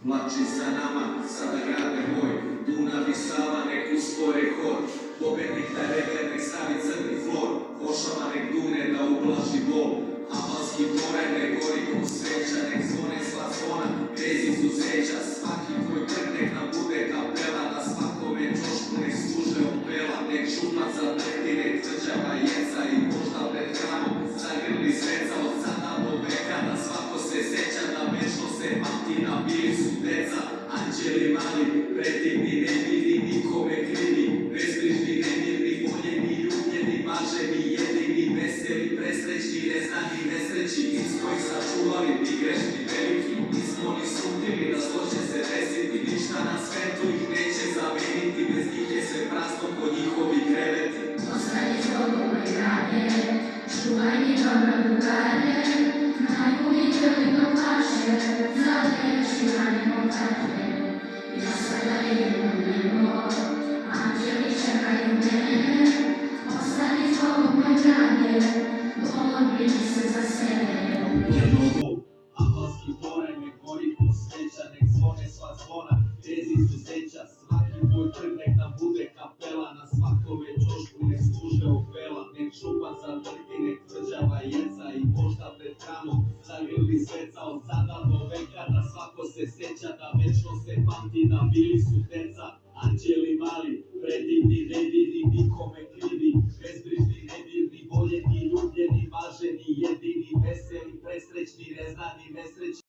Mlači za nama, sada grade boj, Dunav i Sava nek uspore hod, pobednik da regle nek stavi crni flor, Vošava nek dune da ublaži bol, Amalski toranj nek gori ko sveća, nek zvone sva zvona, bez izuzeća, svaki tvoj trg nek nam bude kapela, na svakome čošku nek služe opela, nek župac zatrti, nek tvrđava jeca i možda pred hramom zagrli sveca od sada do veka, da svako se seća, da večno se pamti, da bili su deca, anđeli mali, pretivni, ne vidi, nikome krivi, bezbrižni, nemirni, voljeni, ljubljeni, maženi, jedini, veseli, presrećni, neznani, nesreći, nismo ih sačuvali, ti grešni veliki, nismo ni slutili da zlo će se desiti, ništa na svetu ih neće zameniti, bez njih je sve prazno ko njihovi kreveti. Ostani Bogom i rade, čuvaj mi dobro drugare, najbolji veliko paše, zadeći ranimo karte. Ja sada idem u nebo, anđeli čekaju mene, ostani Bogom moj drage, Bogom brini se za sebe. Jednogu, amalski toranj nek gori ko sveća, nek zvone sva zvona, bez izuzeća, svaki tvoj trg nek nam bude kapela, na svakome čošku nek služe opela, nek župac zatrti, nek tvrđava jeca i pošta pred hramom zagrli sveca od sada do veka, da svako se seća, da večno se pamti, da bili su deca.